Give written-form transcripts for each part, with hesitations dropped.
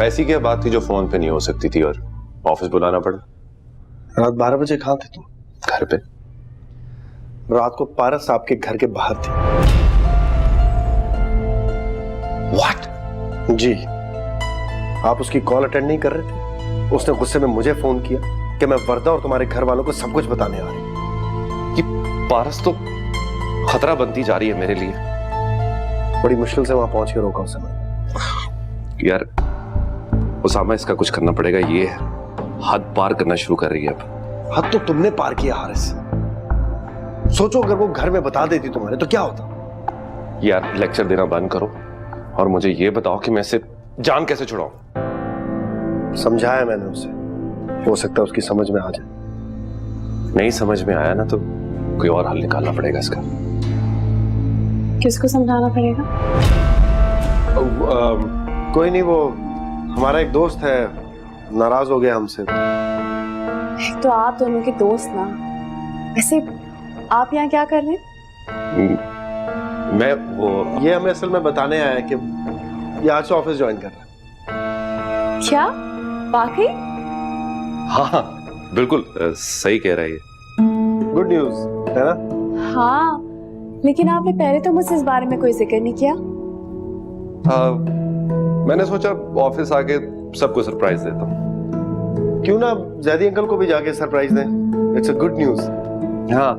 ऐसी क्या बात थी जो फोन पे नहीं हो सकती थी और ऑफिस बुलाना पड़ा? रात 12 बजे कहाँ थे तुम? घर पे। रात को पारस साहब के घर के बाहर थे। What? जी, आप उसकी कॉल अटेंड नहीं कर रहे थे। उसने गुस्से में मुझे फोन किया कि मैं वर्दा और तुम्हारे घर वालों को सब कुछ बताने आ रही हूं। ये पारस तो खतरा बनती जा रही है मेरे लिए। बड़ी मुश्किल से वहां पहुंच के रोका उसे मैं। यार उसामा, इसका कुछ करना पड़ेगा। ये हद पार करना शुरू कर रही है अब। हद तो तुमने पार किया हारिस। सोचो अगर वो घर में बता देती तुम्हारे तो क्या होता। यार लेक्चर देना बंद करो और मुझे ये बताओ कि मैं इसे जान कैसे छुड़ाऊं। समझाया मैंने उसे, हो सकता है उसकी समझ में आ जाए। नहीं समझ में आया ना तो कोई और हल निकालना पड़ेगा इसका। किसको समझाना पड़ेगा? कोई नहीं, वो हमारा एक दोस्त है, नाराज हो गया हमसे। तो आप दोनों के दोस्त ना। वैसे आप यहाँ क्या कर रहे हैं? मैं वो ये हमें असल में बताने आया है कि ये आज से ऑफिस ज्वाइन कर रहा है। क्या वाकई? हाँ बिल्कुल सही कह रहा है ये। गुड न्यूज है ना? हाँ, लेकिन आपने पहले तो मुझसे इस बारे में कोई जिक्र नहीं किया। मैंने सोचा ऑफिस आके सबको सरप्राइज देता हूँ। क्यों ना जैदी अंकल को भी जाके सरप्राइज दें। It's a good news. हाँ,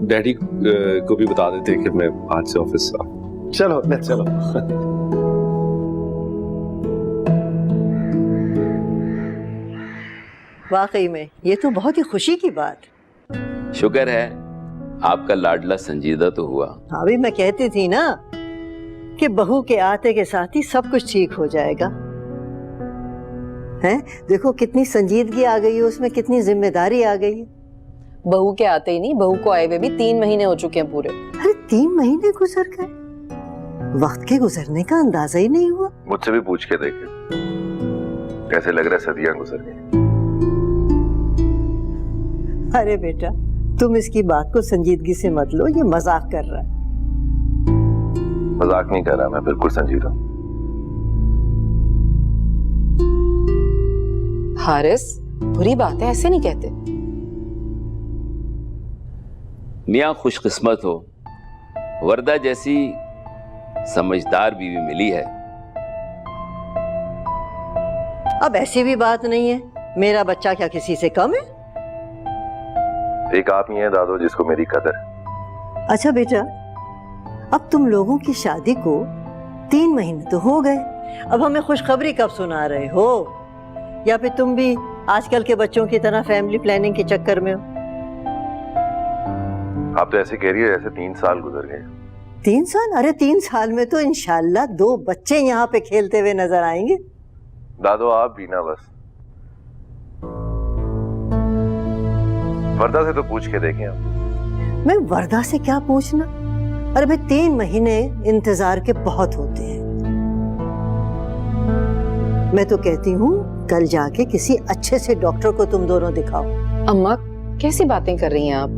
डैडी को भी बता देते कि मैं आज से ऑफिस आ। चलो लेट्स चलो। वाकई में ये तो बहुत ही खुशी की बात। शुक्र है आपका लाडला संजीदा तो हुआ। अभी मैं कहती थी ना कि बहू के आते के साथ ही सब कुछ ठीक हो जाएगा। हैं? देखो कितनी संजीदगी आ गई है उसमें, कितनी जिम्मेदारी आ गई है। बहू के आते ही नहीं, बहू को आए हुए भी 3 महीने हो चुके हैं पूरे। अरे 3 महीने गुजर गए, वक्त के गुजरने का अंदाजा ही नहीं हुआ। मुझसे भी पूछ के देखे कैसे लग रहा है सदियां गुजर गई। अरे बेटा तुम इसकी बात को संजीदगी से मत लो, ये मजाक कर रहा है। मजाक नहीं कर रहा, मैं बिल्कुल संजीदा हूं। हारिस, बुरी बात है, ऐसे नहीं कहते। मियां खुशकिस्मत हो, वर्दा जैसी समझदार बीवी मिली है। अब ऐसी भी बात नहीं है, मेरा बच्चा क्या किसी से कम है? एक आप ही हैं दादो जिसको मेरी कदर है। अच्छा बेटा, अब तुम लोगों की शादी को 3 महीने तो हो गए, अब हमें खुशखबरी कब सुना रहे हो? या फिर तुम भी आजकल के बच्चों की तरह फैमिली प्लानिंग के चक्कर में हो? आप तो ऐसे कह रही है जैसे 3 साल गुजर गए। 3 साल? अरे 3 साल में तो इंशाल्लाह 2 बच्चे यहाँ पे खेलते हुए नजर आएंगे। दादो आप भी ना, बस वर्दा से तो पूछ के देखें आप। मैं वर्दा से क्या पूछना? अरे भाई 3 महीने इंतजार के बहुत होते हैं। मैं तो कहती हूँ कल जाके किसी अच्छे से डॉक्टर को तुम दोनों दिखाओ। अम्मा कैसी बातें कर रही हैं आप?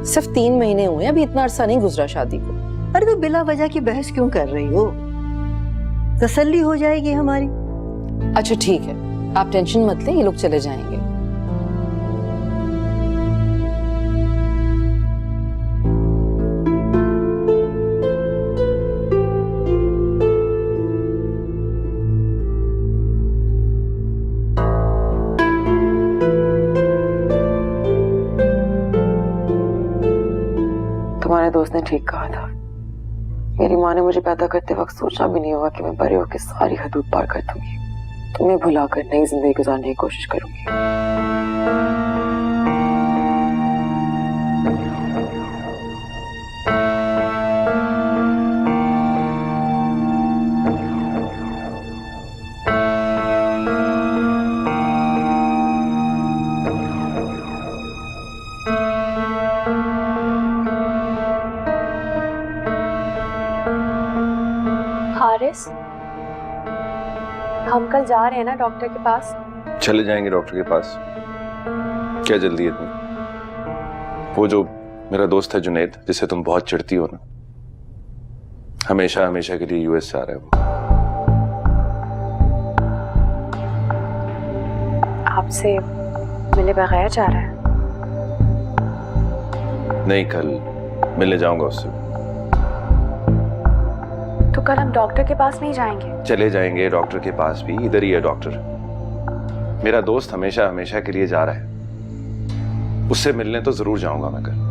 सिर्फ 3 महीने हुए, अभी इतना अरसा नहीं गुजरा शादी को। अरे तो बिला वजह की बहस क्यों कर रही हो? तसल्ली हो जाएगी हमारी। अच्छा ठीक है, आप टेंशन मत लें, ये लोग चले जाएंगे। तुम्हारे दोस्त ने ठीक कहा था। मेरी माँ ने मुझे पैदा करते वक्त सोचा भी नहीं होगा कि मैं बड़े होकर सारी हदूद पार कर दूंगी, तुम्हें भुलाकर नई जिंदगी गुजारने की कोशिश करूंगी। हारिस, हम कल जा रहे हैं ना डॉक्टर के पास? चले जाएंगे डॉक्टर के पास, क्या जल्दी है इतनी? वो जो मेरा दोस्त है जुनैद, जिसे तुम बहुत चिढ़ती हो ना, हमेशा हमेशा के लिए यूएस जा रहा है वो। आपसे मिले बगैर जा रहा है? नहीं, कल मिलने जाऊंगा उससे। तो कल हम डॉक्टर के पास नहीं जाएंगे? चले जाएंगे डॉक्टर के पास भी, इधर ही है डॉक्टर। मेरा दोस्त हमेशा हमेशा के लिए जा रहा है, उससे मिलने तो जरूर जाऊंगा मैं कल।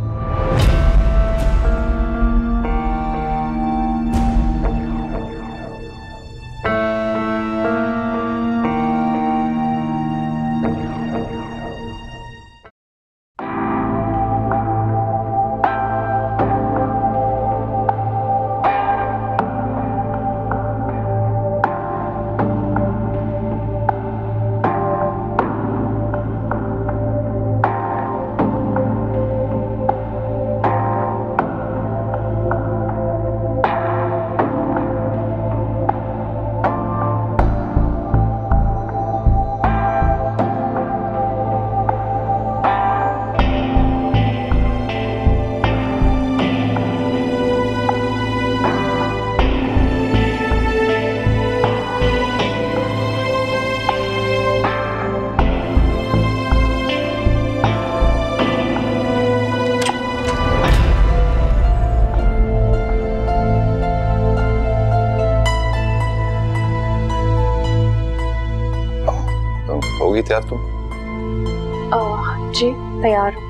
होगी तैयार तुम? जी तैयार हूँ।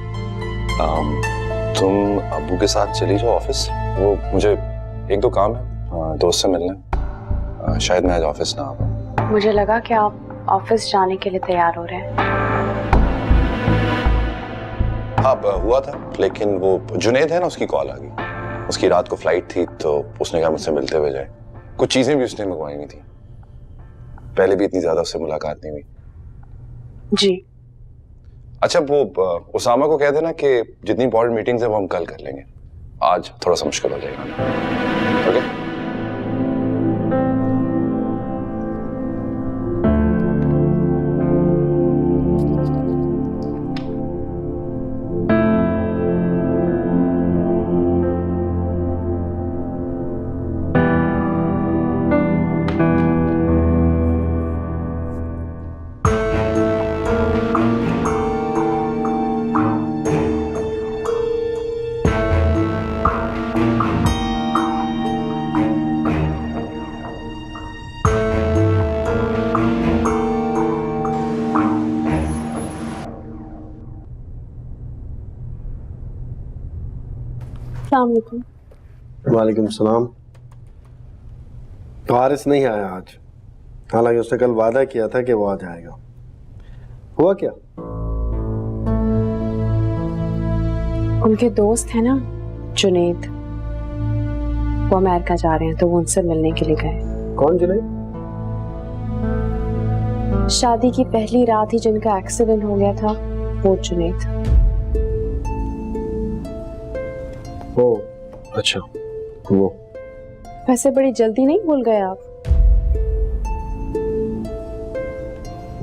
तुम अब्बू के साथ चली जाओ ऑफिस, वो मुझे एक दो काम है, दोस्त से मिलना। शायद मैं आज ऑफिस ना आ पाऊँ। मुझे लगा कि आप ऑफिस जाने के लिए तैयार हो रहे हैं। हाँ हुआ था, लेकिन वो जुनैद है ना, उसकी कॉल आ गई। उसकी रात को फ्लाइट थी तो उसने कहा मुझसे मिलते हुए जाए। कुछ चीजें भी उसने मंगवाई हुई थी, पहले भी इतनी ज्यादा उससे मुलाकात नहीं हुई। जी अच्छा, वो उसामा को कह देना कि जितनी इंपॉर्टेंट मीटिंग्स है वो हम कल कर लेंगे, आज थोड़ा सा मुश्किल हो जाएगा। ओके? अस्सलाम वालेकुम। वालेकुम सलाम। हारिस नहीं आया आज, हालांकि उसने कल वादा किया था कि वो आ जाएगा। हुआ क्या? उनके दोस्त है ना जुनैद, वो अमेरिका जा रहे हैं तो वो उनसे मिलने के लिए गए। कौन जुनैद? शादी की पहली रात ही जिनका एक्सीडेंट हो गया था, वो जुनैद। ओ अच्छा, वो। वैसे बड़ी जल्दी नहीं भूल गए आप?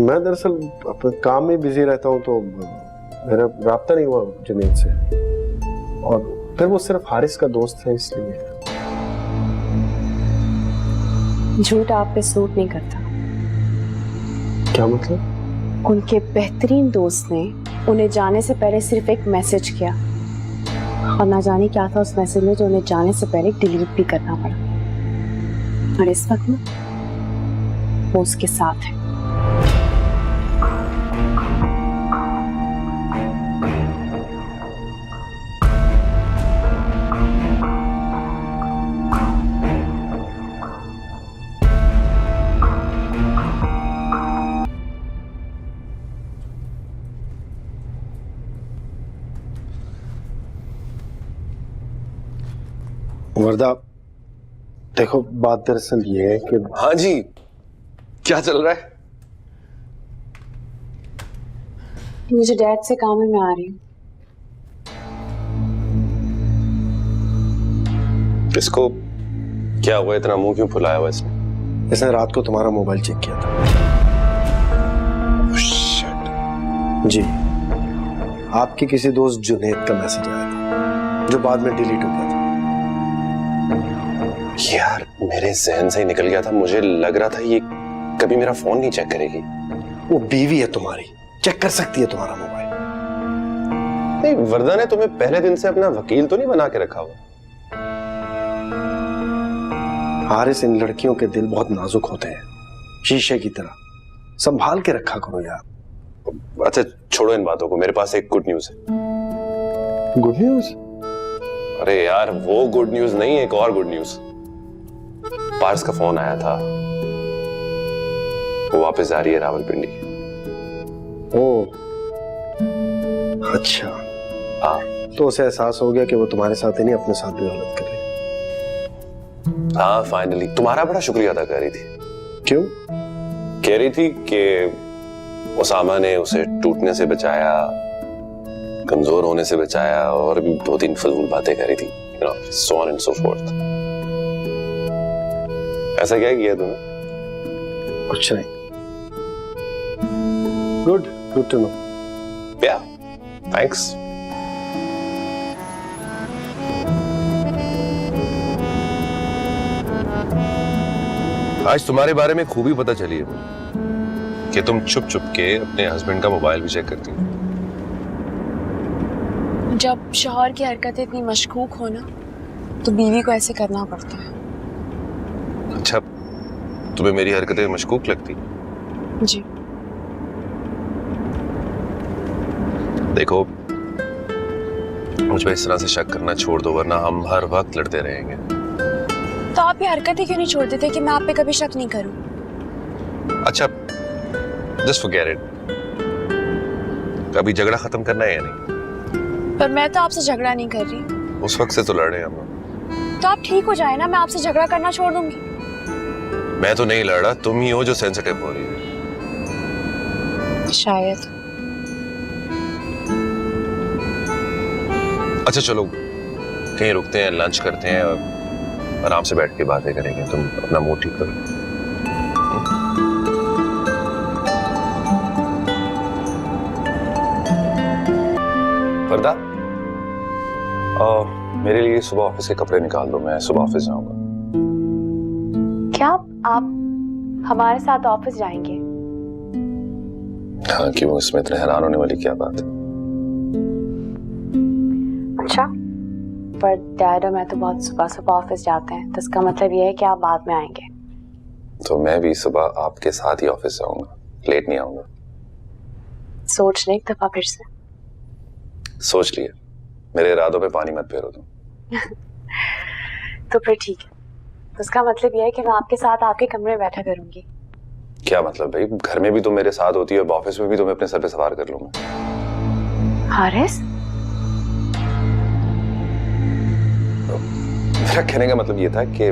मैं दरअसल अपने काम में बिजी रहता हूँ तो मेरा राब्ता नहीं हुआ जुनैद से, और फिर वो सिर्फ हारिस का दोस्त है इसलिए। झूठ आप पे सूट नहीं करता। क्या मतलब? उनके बेहतरीन दोस्त ने उन्हें जाने से पहले सिर्फ एक मैसेज किया, और ना जाने क्या था उस मैसेज में जो उन्हें जाने से पहले डिलीट भी करना पड़ा, और इस वक्त में वो उसके साथ है। वर्दा, देखो बात दरअसल ये है कि। हाँ जी, क्या चल रहा है? मुझे डैड से काम है, मैं आ रही हूँ। इसको क्या हुआ, इतना मुंह क्यों फुलाया हुआ इसने? इसने रात को तुम्हारा मोबाइल चेक किया था। शिट। जी, आपके किसी दोस्त जुनैद का मैसेज आया था जो बाद में डिलीट हो गया था। यार मेरे जहन से ही निकल गया था, मुझे लग रहा था ये कभी मेरा फोन नहीं चेक करेगी। वो बीवी है तुम्हारी, चेक कर सकती है तुम्हारा मोबाइल। नहीं, वरदा ने तुम्हें पहले दिन से अपना वकील तो नहीं बना के रखा हुआ? हारिस, इन लड़कियों के दिल बहुत नाजुक होते हैं, शीशे की तरह, संभाल के रखा करो यार। अच्छा छोड़ो इन बातों को, मेरे पास एक गुड न्यूज है। Good news? अरे यार वो गुड न्यूज नहीं, एक और गुड न्यूज। पार्स का फोन आया था, वो वापस जा रही है रावलपिंडी। ओ अच्छा। हाँ तो उसे एहसास हो गया कि वो तुम्हारे साथ ही नहीं अपने साथ भी गलत कर रही। हाँ फाइनली। तुम्हारा बड़ा शुक्रिया अदा कर रही थी। क्यों? कह रही थी कि उसामा ने उसे टूटने से बचाया, कमजोर होने से बचाया, और भी 2-3 फजूल बातें कर रही थी, so on and so forth। ऐसा क्या किया तुमने? कुछ नहीं। Good to know. Yeah thanks. आज तुम्हारे बारे में खूबी पता चली है मुझे कि तुम छुप छुप के अपने हस्बैंड का मोबाइल भी चेक करती हो। जब शौहर की हरकतें इतनी मशकूक हो ना, तो बीवी को ऐसे करना पड़ता है। अच्छा, तुम्हें मेरी हरकतें मशकूक लगती? जी। देखो, मुझ पे इस तरह से शक करना छोड़ दो, वरना हम हर वक्त लड़ते रहेंगे। तो आप ये हरकतें क्यों नहीं छोड़ देते कि मैं आप पे कभी शक नहीं करूं? अच्छा, जस्ट फॉरगेट इट। कभी झगड़ा खत्म करना है या नहीं? पर मैं तो आपसे झगड़ा नहीं कर रही। उस वक्त से तो लड़ रहे हैं हम। तो आप ठीक हो जाए ना, मैं आपसे झगड़ा करना छोड़ दूंगी। मैं तो नहीं लड़ रहा, तुम ही हो जो सेंसिटिव हो रही है। शायद। अच्छा चलो कहीं रुकते हैं, लंच करते हैं और आराम से बैठ के बातें करेंगे। तुम अपना मूड ठीक करो। वरदा, मेरे लिए सुबह ऑफिस के कपड़े निकाल दो, मैं सुबह ऑफिस जाऊंगा। क्या आप हमारे साथ ऑफिस जाएंगे? हाँ, क्यों? इसमें इतने हैरान होने वाली क्या बात है? अच्छा, पर डैड और मैं तो बहुत सुबह सुबह ऑफिस जाते हैं, तो इसका मतलब ये है कि आप बाद में आएंगे। तो मैं भी सुबह आपके साथ ही ऑफिस जाऊंगा, लेट नहीं आऊंगा। सोच लें एक दफा फिर से। सोच लिया, मेरे इरादों पे पानी मत फेरो तुम। तो फिर ठीक है, तो इसका मतलब ये है कि मैं आपके साथ आपके कमरे में बैठा करूंगी। क्या मतलब भाई? घर में भी तुम मेरे साथ होती है और ऑफिस में भी तुम्हें अपने सर पे सवार कर लूंगा। हारिस, मेरा कहने का मतलब ये था कि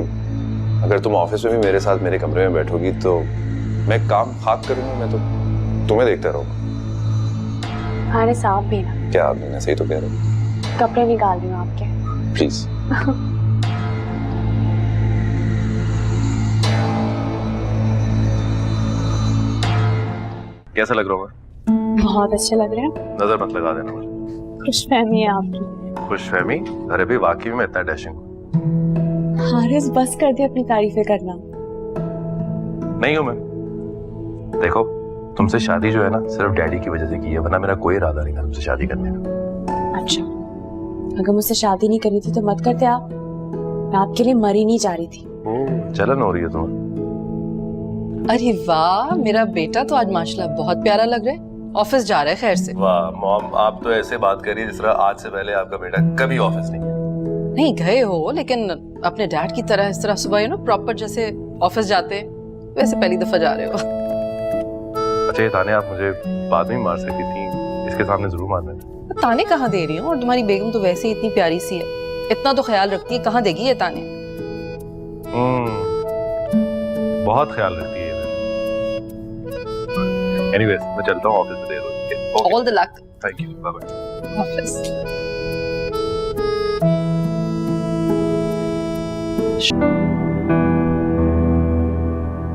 अगर तुम ऑफिस में भी मेरे साथ मेरे कमरे में बैठोगी तो मैं काम खाक करूंगा, मैं तो तुम्हें देखता रहूंगा। हारिस आप भी ना। क्या आप भी? सही तो कह रहे हो। कपड़े निकाल रही हूँ आपके। प्लीज। कैसा लग रहा हूँ? बहुत अच्छे लग रहे हैं। नजर मत लगा देना मुझे। खुशफहमी है आपकी। खुशफहमी? अरे भाई वाकई में इतना डैशिंग हारिस बस कर दे अपनी तारीफें करना। नहीं हूं मैं। देखो, तुमसे शादी जो है ना सिर्फ डैडी की वजह से की है, वरना मेरा कोई इरादा नहीं था तुमसे शादी करने का। अच्छा, अगर मुझसे शादी नहीं करनी थी तो मत करते आप। मैं आपके लिए मरी नहीं जा रही थी। ओह, जलन हो रही है तुम्हें? अरे वाह, मेरा बेटा तो आज माशाल्लाह बहुत प्यारा लग रहा है। ऑफिस जा रहा है खैर से? वाह मॉम, आप तो ऐसे बात कर रही है जिस तरह आज से पहले आपका बेटा कभी ऑफिस नहीं गया। नहीं गए हो, लेकिन अपने डैड की तरह इस तरह सुबह प्रॉपर जैसे ऑफिस जाते वैसे पहली दफा जा रहे हो। अच्छा ये ताने आप मुझे बाद में मार सकती थी, इसके सामने जरूर मारना। ताने कहाँ दे रही हूँ, और तुम्हारी बेगम तो वैसे ही इतनी प्यारी सी है, इतना तो ख्याल रखती है, कहाँ देगी ये ताने? बहुत ख्याल रखती है। एनीवेज, मैं चलता हूँ ऑफिस में, देर हो रही है। All the luck. Thank you, bye bye. Office.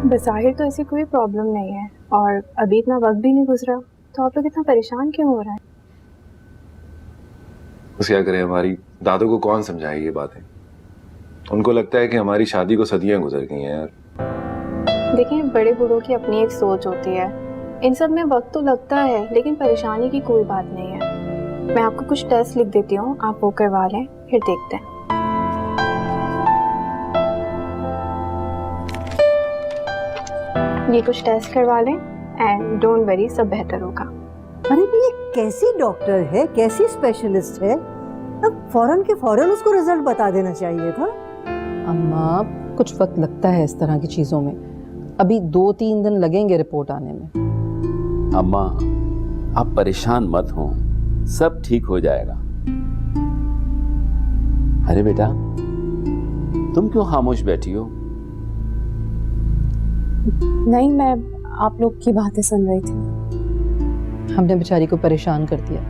बज़ाहिर तो ऐसी कोई प्रॉब्लम नहीं है, और अभी इतना वक्त भी नहीं गुजरा, तो आप लोग इतना परेशान क्यों हो रहे हैं? बस क्या करें, हमारी दादू को कौन समझाए ये बातें? उनको लगता है कि हमारी शादी को सदियां गुजर गई हैं यार। देखिए, बड़े बूढ़ों की अपनी एक सोच होती है, इन सब में वक्त तो लगता है, लेकिन परेशानी की कोई बात नहीं है। मैं आपको कुछ टेस्ट लिख देती हूँ, आप वो करवा लें, फिर देखते हैं। ये कुछ टेस्ट करवा लें एंड डोंट वरी, सब बेहतर होगा। अरे ये कैसी डॉक्टर है, कैसी स्पेशलिस्ट है, अब फौरन के फौरन उसको रिजल्ट बता देना चाहिए था। अम्मा कुछ वक्त लगता है इस तरह की चीजों में, अभी 2-3 दिन लगेंगे रिपोर्ट आने में। अम्मा आप परेशान मत हो, सब ठीक हो जाएगा। अरे बेटा तुम क्यों खामोश बैठी हो? नहीं, मैं आप लोग की बातें सुन रही थी। हमने बेचारी को परेशान कर दिया।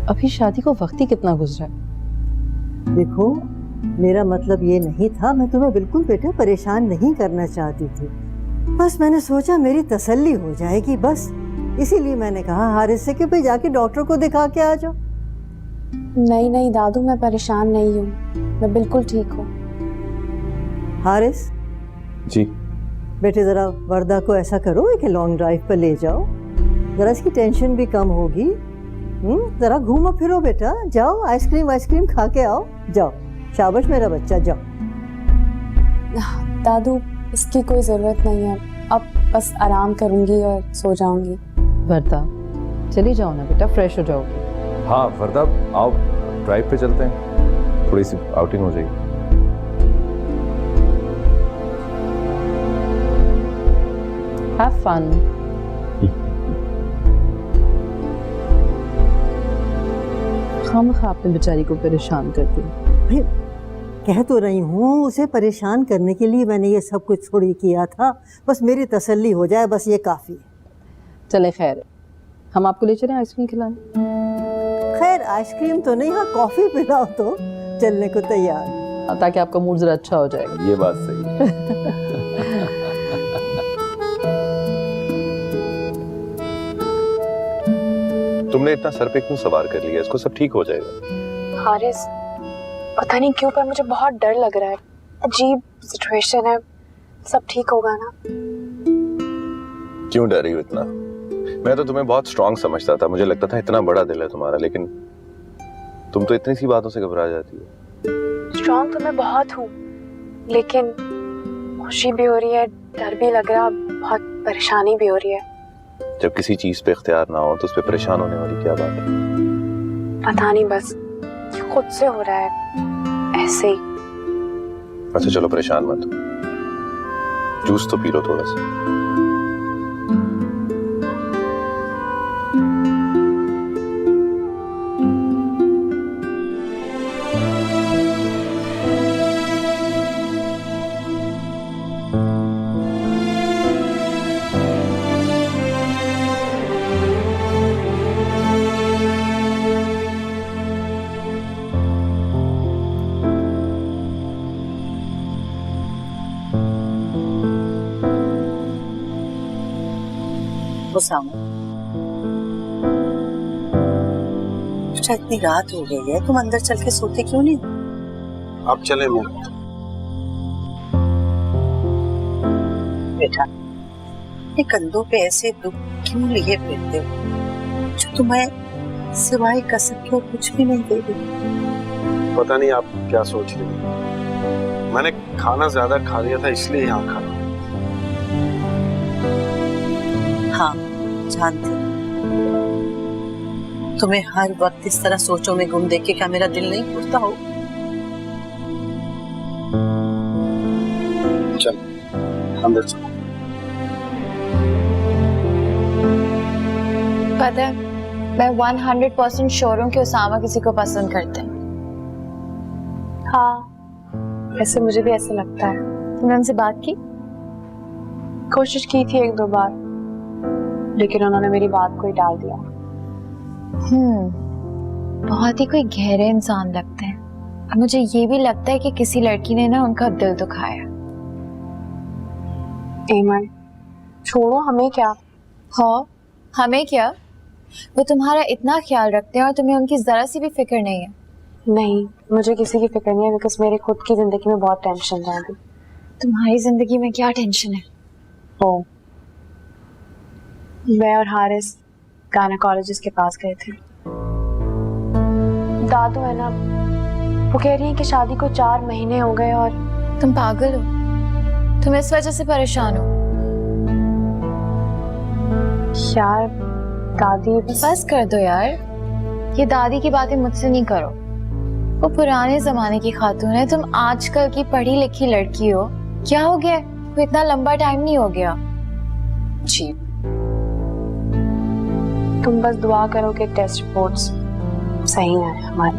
अभी शादी को वक्त ही कितना गुजरा है। देखो मेरा मतलब ये नहीं था, मैं तुम्हें बिल्कुल बेटा परेशान नहीं करना चाहती थी, बस मैंने सोचा मेरी तसल्ली हो जाएगी, बस इसीलिए मैंने कहा हारिस से कि भाई जाके डॉक्टर को दिखा के आ जाओ। नहीं नहीं दादू, मैं परेशान नहीं हूँ, मैं बिल्कुल ठीक हूँ। हारिस जी बेटे जरा वर्दा को ऐसा करो कि लॉन्ग ड्राइव पर ले जाओ, जरा इसकी टेंशन भी कम होगी। जरा घूमो फिरो बेटा, जाओ आइसक्रीम खा के आओ, जाओ शाबाश मेरा बच्चा, जाओ। दादू इसकी कोई जरूरत नहीं है, अब बस आराम करूंगी और सो जाऊंगी। वर्दा चली जाओ ना बेटा, फ्रेश हो जाओगी। हाँ वर्दा आओ, ड्राइव पे चलते हैं, थोड़ी सी आउटिंग हो जाएगी। Have fun. खामखा आपने बेचारी को परेशान कर दिया। भाई कह तो रही हूँ, उसे परेशान करने के लिए मैंने ये सब कुछ थोड़ी किया था, बस मेरी तसल्ली हो जाए, बस ये काफी है। चले खैर, हम आपको ले चलें आइसक्रीम खिलाने? खैर आइसक्रीम तो नहीं, हाँ कॉफी पिलाओ तो चलने को तैयार, ताकि आपका मूड जरा अच्छा हो जाएगा। ये बात सही है। तुमने इतना सर पे क्यों सवार कर लिया, इसको सब ठीक हो जाएगा। हारिस, पता नहीं क्यों पर मुझे बहुत डर लग रहा है, अजीब सिचुएशन है, सब ठीक होगा ना? क्यों डर रही हो इतना? मैं तो तुम्हें बहुत स्ट्रांग समझता था, मुझे लगता था इतना बड़ा दिल है तुम्हारा, लेकिन तुम तो इतनी सी बातों से घबरा जाती हो। स्ट्रांग तो मैं बहुत हूँ, लेकिन खुशी भी हो रही है, डर भी लग रहा, बहुत परेशानी भी हो रही है। जब किसी चीज पे इख्तियार ना हो तो उस पे परेशान होने वाली क्या बात है? पता नहीं, बस खुद से हो रहा है ऐसे ही। अच्छा चलो परेशान मत हो, जूस तो पी लो थोड़ा सा। इतनी रात हो गई है, तुम अंदर चल के सोते क्यों नहीं? आप चले बेटा ये कंधों पे ऐसे दुख क्यों लिए फिरते हो, जो तुम्हें सिवाय कसम के कुछ भी नहीं दे रही? पता नहीं आप क्या सोच रही हैं, मैंने खाना ज्यादा खा लिया था इसलिए यहाँ खा रहा हूँ। हाँ जानती, तुम्हें हर वक्त इस तरह सोचों में गुम देख के क्या मेरा दिल नहीं टूटता हो? चल अंदर चलो। पता है मैं 100% श्योर हूँ कि उसामा किसी को पसंद करते हैं। हाँ वैसे मुझे भी ऐसा लगता है। तुमने उनसे बात की? कोशिश की थी 1-2 बार, लेकिन उन्होंने मेरी बात को ही टाल दिया। बहुत ही कोई गहरे इंसान लगते हैं, और मुझे ये भी लगता है कि किसी लड़की ने ना उनका दिल दुखाया। एमन छोड़ो, हमें क्या। हाँ हमें क्या, वो तुम्हारा इतना ख्याल रखते हैं और तुम्हें उनकी जरा सी भी फिक्र नहीं है। नहीं मुझे किसी की फिक्र नहीं है, बिकॉज मेरे खुद की जिंदगी में बहुत टेंशन है अभी। तुम्हारी जिंदगी में क्या टेंशन है? ओ मैं और हारिस गायनेकोलॉजिस्ट के पास गए थे। दादू है ना, वो कह रही है कि शादी को 4 महीने हो गए और तुम पागल हो, तुम इस वजह से परेशान हो। यार दादी, बस कर दो यार, ये दादी की बातें मुझसे नहीं करो। वो पुराने जमाने की खातून है, तुम आजकल की पढ़ी लिखी लड़की हो। क्या हो गया, कोई इतना लंबा टाइम नहीं हो गया। जी, तुम बस दुआ करो कि टेस्ट रिपोर्ट्स सही आए हमारे।